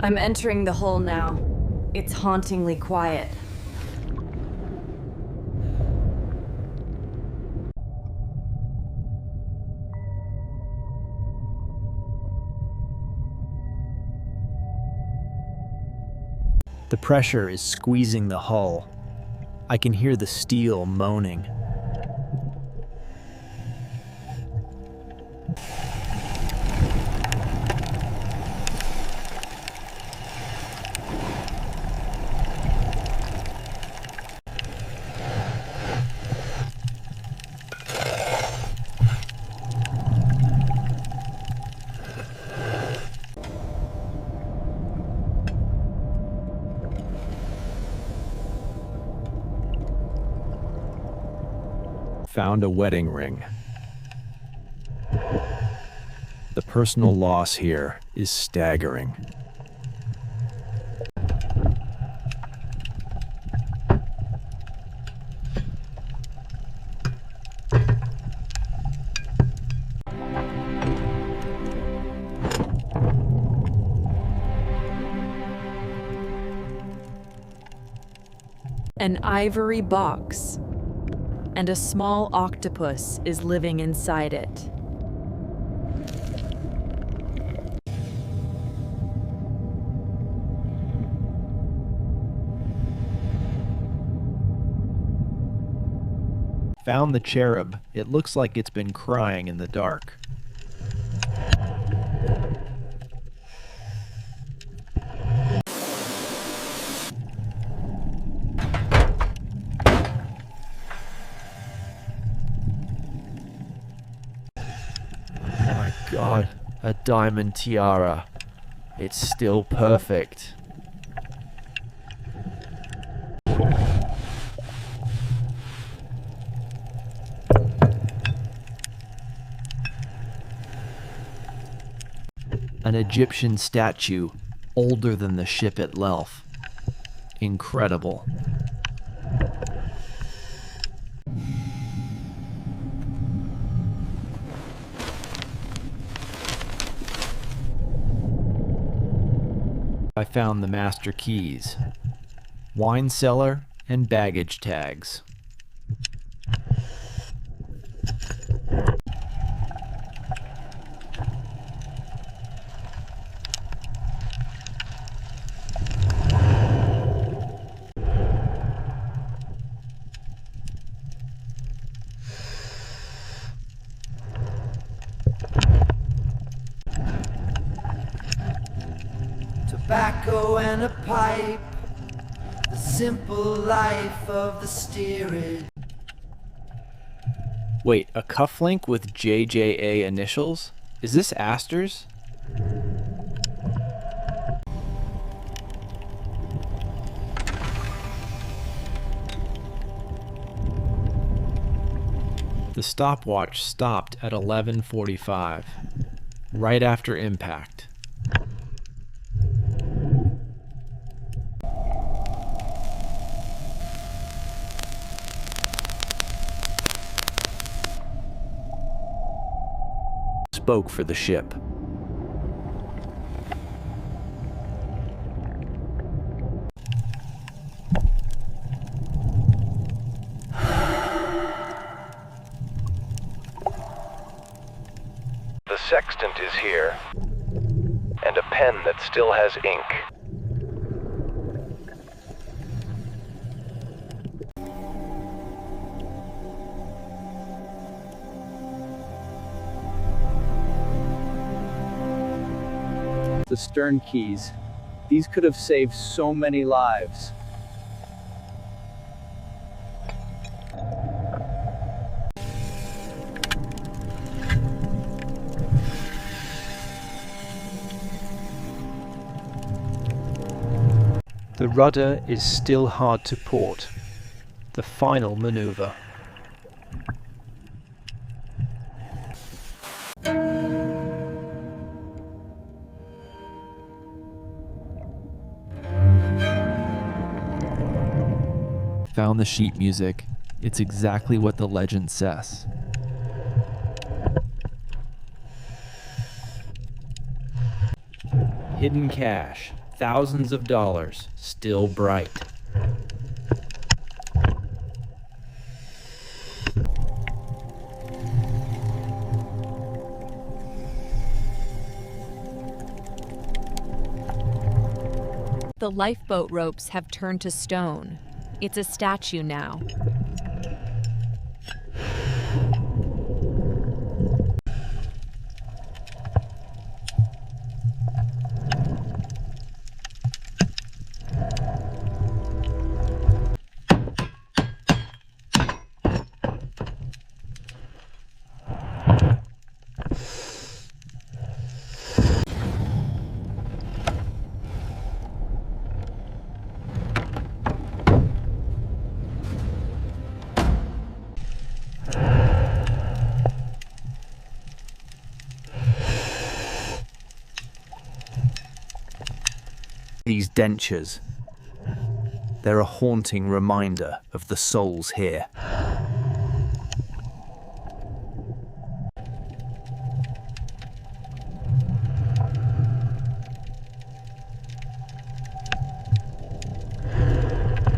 I'm entering the hull now. It's hauntingly quiet. The pressure is squeezing the hull. I can hear the steel moaning. Found a wedding ring. The personal loss here is staggering. An ivory box. And a small octopus is living inside it. Found the cherub. It looks like it's been crying in the dark. God, a diamond tiara. It's still perfect. An Egyptian statue, older than the ship itself. Incredible. I found the master keys, wine cellar, and baggage tags. Tobacco and a pipe, the simple life of the steerage. Wait, a cufflink with JJA initials? Is this Astor's? The stopwatch stopped at 11:45, right after impact. Spoke for the ship. The sextant is here, and a pen that still has ink. The stern keys. These could have saved so many lives. The rudder is still hard to port. The final maneuver. Found the sheet music. It's exactly what the legend says. Hidden cache. thousands of dollars, still bright. The lifeboat ropes have turned to stone. It's a statue now. These dentures. They're a haunting reminder of the souls here.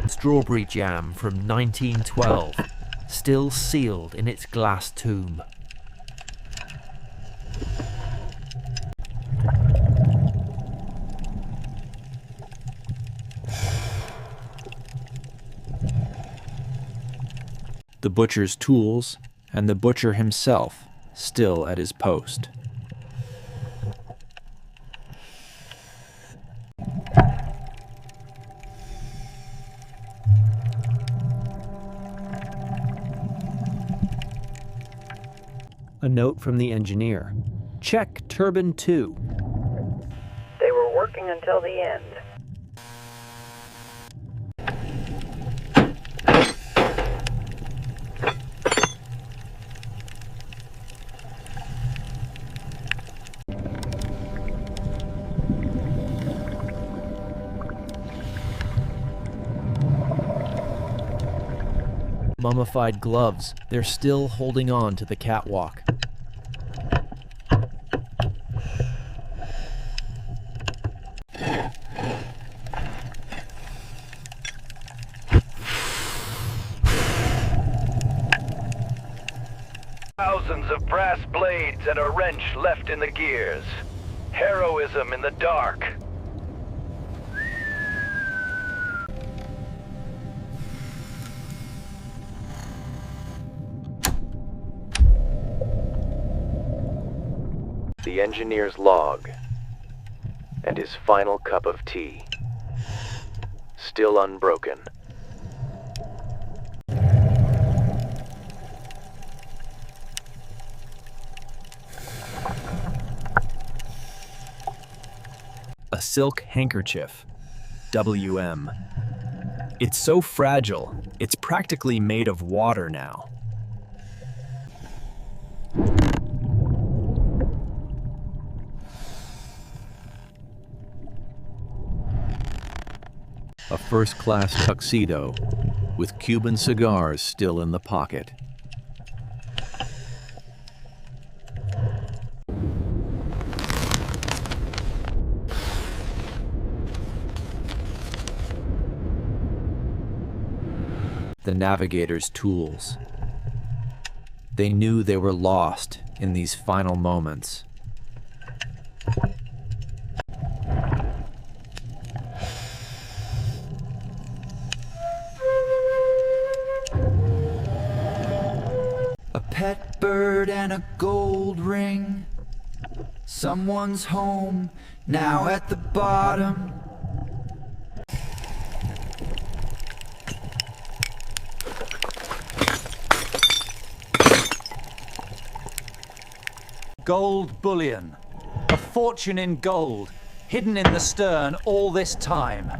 Strawberry jam from 1912, still sealed in its glass tomb. The butcher's tools, and the butcher himself, still at his post. A note from the engineer. Check turbine 2. They were working until the end. Mummified gloves, they're still holding on to the catwalk. Thousands of brass blades and a wrench left in the gears. Heroism in the dark. The engineer's log, and his final cup of tea, still unbroken. A silk handkerchief. WM. It's so fragile, it's practically made of water now. A first-class tuxedo, with Cuban cigars still in the pocket. The navigator's tools. They knew they were lost in these final moments. A pet bird and a gold ring. Someone's home, now at the bottom. Gold bullion. A fortune in gold, hidden in the stern all this time.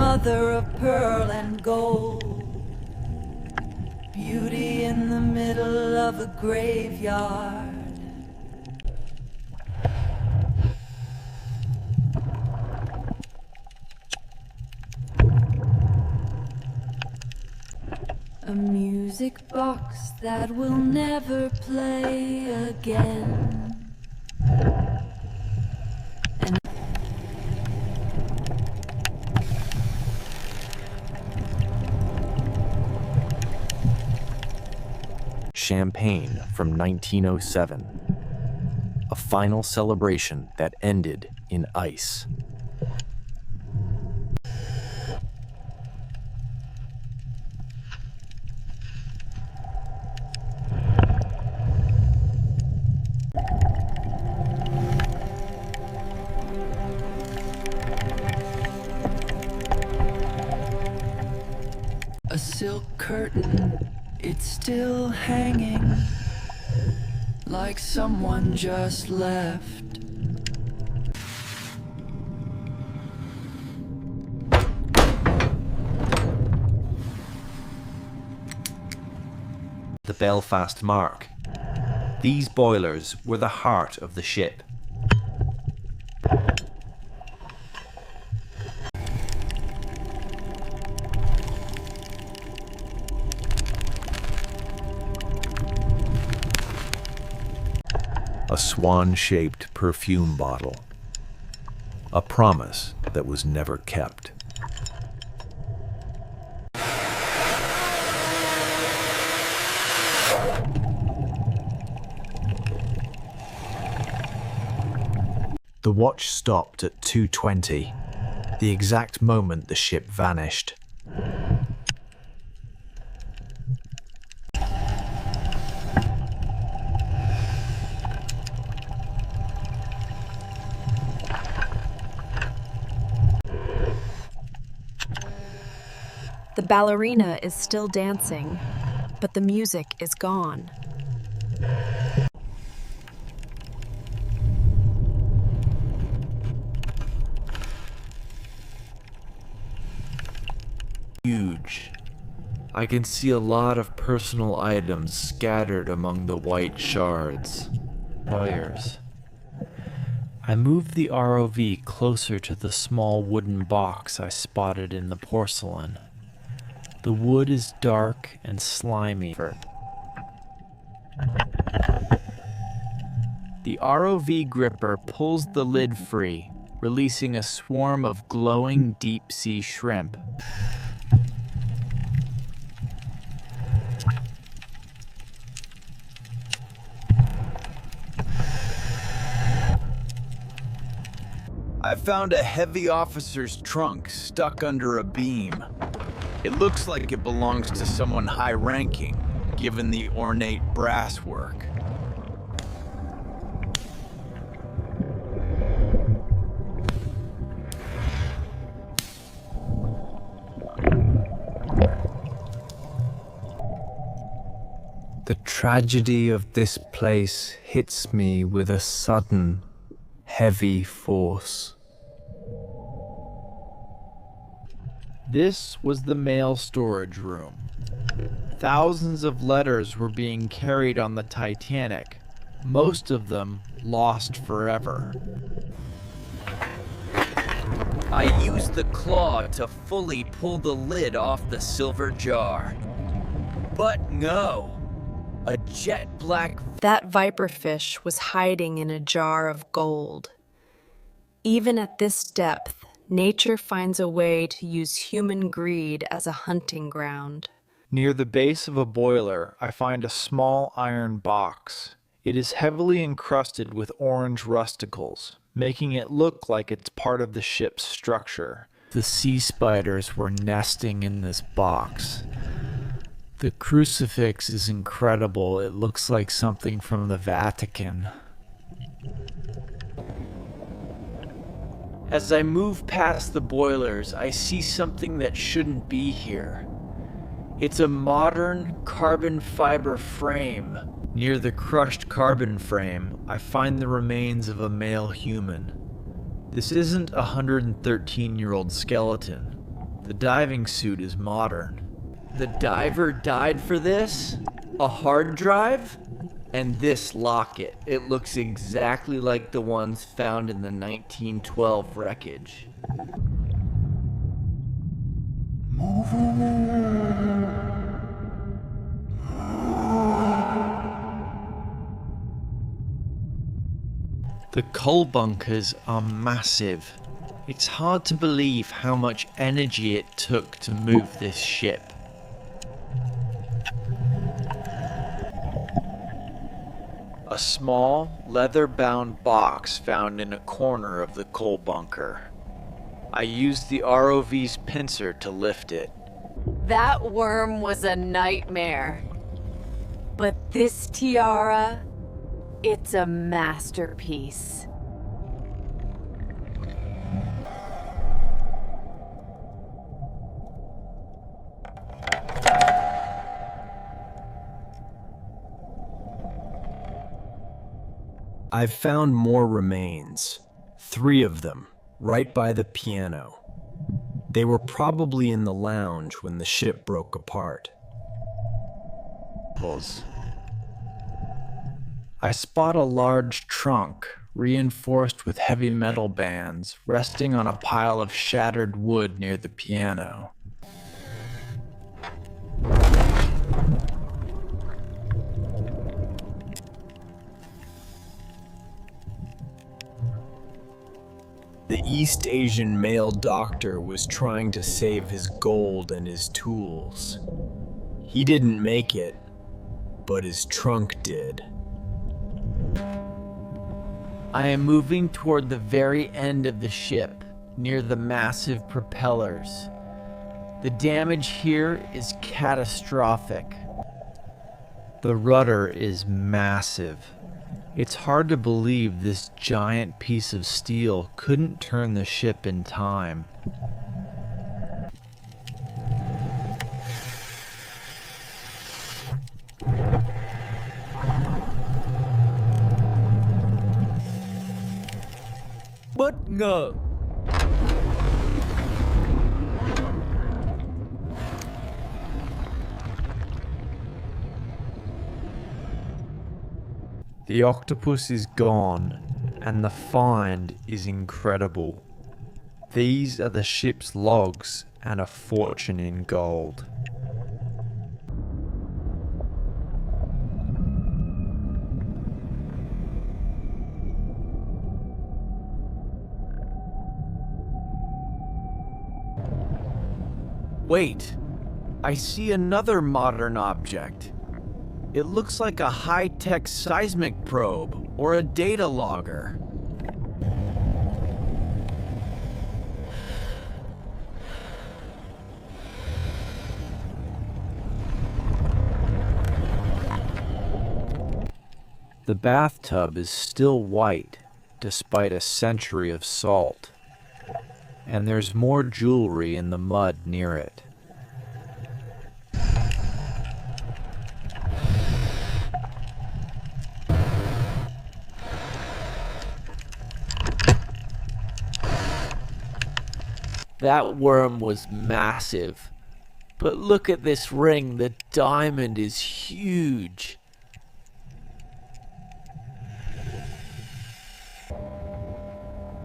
mother of pearl and gold. Beauty in the middle of a graveyard. A music box that will never play again. Champagne from 1907. A final celebration that ended in ice. A silk curtain, it's still hanging, like someone just left. The Belfast Mark. These boilers were the heart of the ship. A swan-shaped perfume bottle. A promise that was never kept. The watch stopped at 2:20, the exact moment the ship vanished. The ballerina is still dancing, but the music is gone. Huge. I can see a lot of personal items scattered among the white shards. Wires. I moved the ROV closer to the small wooden box I spotted in the porcelain. The wood is dark and slimy. The ROV gripper pulls the lid free, releasing a swarm of glowing deep-sea shrimp. I found a heavy officer's trunk stuck under a beam. It looks like it belongs to someone high-ranking, given the ornate brasswork. The tragedy of this place hits me with a sudden, heavy force. This was the mail storage room. Thousands of letters were being carried on the Titanic, most of them lost forever. I used the claw to fully pull the lid off the silver jar. But no, a jet black... That viperfish was hiding in a jar of gold. Even at this depth, nature finds a way to use human greed as a hunting ground. Near the base of a boiler, I find a small iron box. It is heavily encrusted with orange rusticles, making it look like it's part of the ship's structure. The sea spiders were nesting in this box. The crucifix is incredible. It looks like something from the Vatican. As I move past the boilers, I see something that shouldn't be here. It's a modern carbon fiber frame. Near the crushed carbon frame, I find the remains of a male human. This isn't a 113-year-old skeleton. The diving suit is modern. The diver died for this? A hard drive? And this locket. It looks exactly like the ones found in the 1912 wreckage. The coal bunkers are massive. It's hard to believe how much energy it took to move this ship. A small, leather-bound box found in a corner of the coal bunker. I used the ROV's pincer to lift it. That worm was a nightmare. But this tiara, it's a masterpiece. I've found more remains. 3 of them, right by the piano. They were probably in the lounge when the ship broke apart. I spot a large trunk, reinforced with heavy metal bands, resting on a pile of shattered wood near the piano. The East Asian male doctor was trying to save his gold and his tools. He didn't make it, but his trunk did. I am moving toward the very end of the ship, near the massive propellers. The damage here is catastrophic. The rudder is massive. It's hard to believe this giant piece of steel couldn't turn the ship in time. But no. The octopus is gone, and the find is incredible. These are the ship's logs and a fortune in gold. Wait, I see another modern object. It looks like a high-tech seismic probe or a data logger. The bathtub is still white, despite a century of salt. And there's more jewelry in the mud near it. That worm was massive. But look at this ring, the diamond is huge.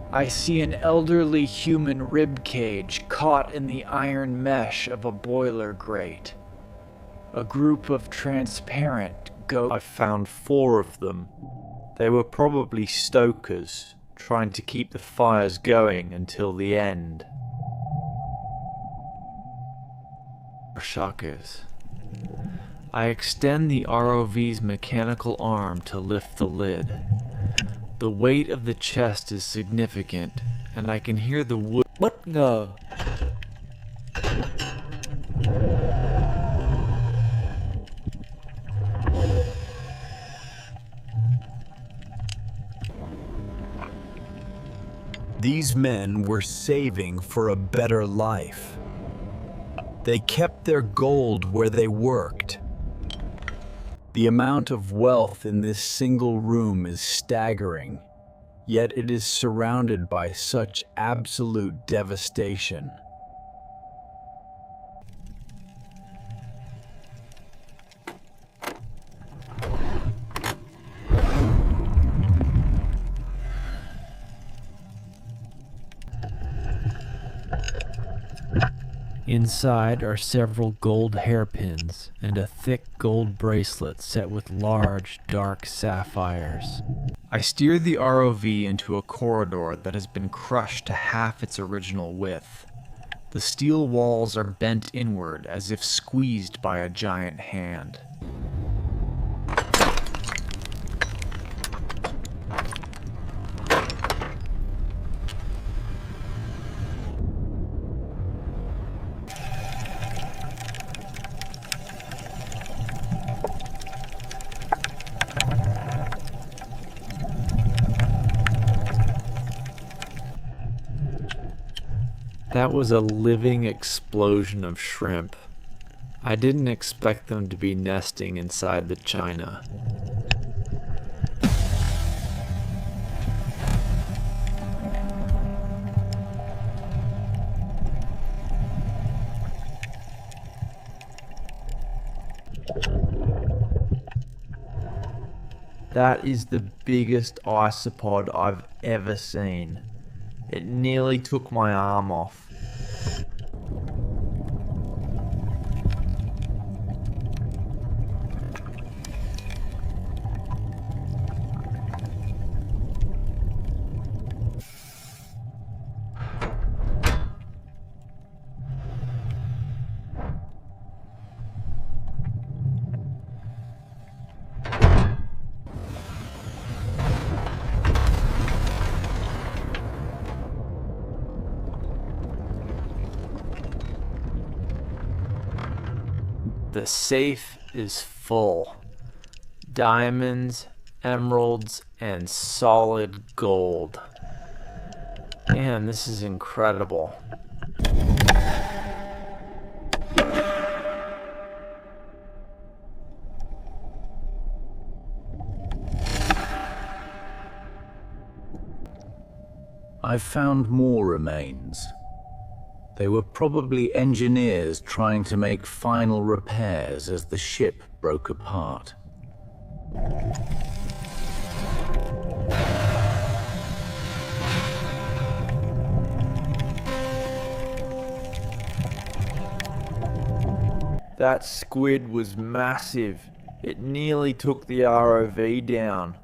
I see an elderly human rib cage caught in the iron mesh of a boiler grate. A group of transparent ghosts. I found 4 of them. They were probably stokers, trying to keep the fires going until the end. Shockers. I extend the ROV's mechanical arm to lift the lid. The weight of the chest is significant, and I can hear the wood. What no? These men were saving for a better life. They kept their gold where they worked. The amount of wealth in this single room is staggering, yet it is surrounded by such absolute devastation. Inside are several gold hairpins and a thick gold bracelet set with large, dark sapphires. I steer the ROV into a corridor that has been crushed to half its original width. The steel walls are bent inward as if squeezed by a giant hand. That was a living explosion of shrimp. I didn't expect them to be nesting inside the china. That is the biggest isopod I've ever seen. It nearly took my arm off. The safe is full. Diamonds, emeralds, and solid gold. Man, this is incredible. I've found more remains. They were probably engineers trying to make final repairs as the ship broke apart. That squid was massive. It nearly took the ROV down.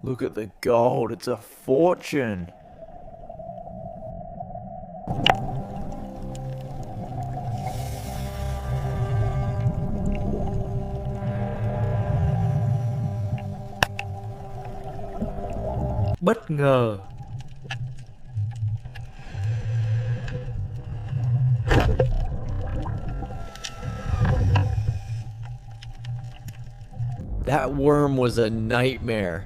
Look at the gold, it's a fortune. Bất ngờ. That worm was a nightmare.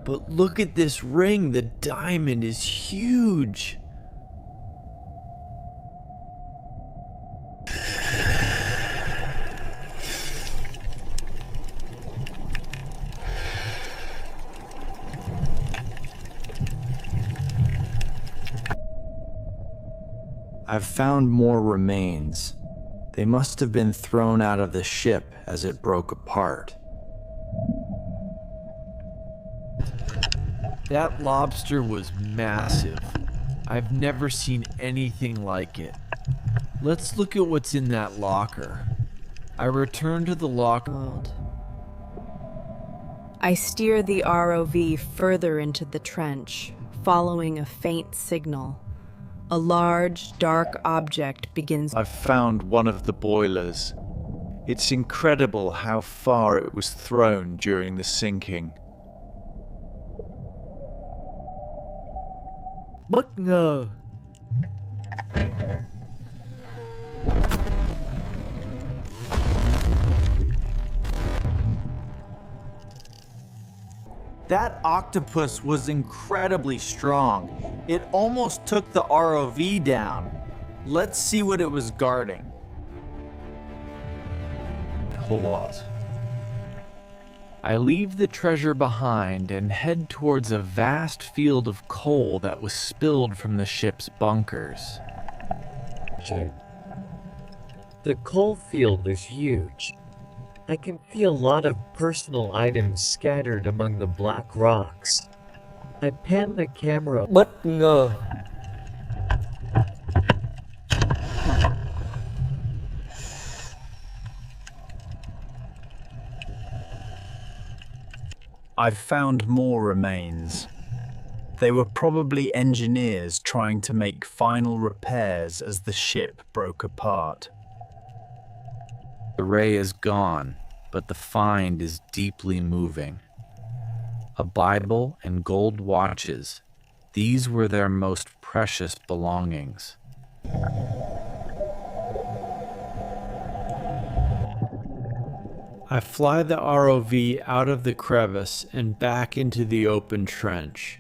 But look at this ring, the diamond is huge. I've found more remains. They must have been thrown out of the ship as it broke apart. That lobster was massive. I've never seen anything like it. Let's look at what's in that locker. I return to the locker. I steer the ROV further into the trench, following a faint signal. A large, dark object begins. I've found one of the boilers. It's incredible how far it was thrown during the sinking. Bất ngờ. That octopus was incredibly strong. It almost took the ROV down. Let's see what it was guarding. Hold on. I leave the treasure behind and head towards a vast field of coal that was spilled from the ship's bunkers. The coal field is huge. I can feel a lot of personal items scattered among the black rocks. I pan the camera. Bất ngờ. I've found more remains. They were probably engineers trying to make final repairs as the ship broke apart. The ray is gone, but the find is deeply moving. A Bible and gold watches. These were their most precious belongings. I fly the ROV out of the crevice and back into the open trench.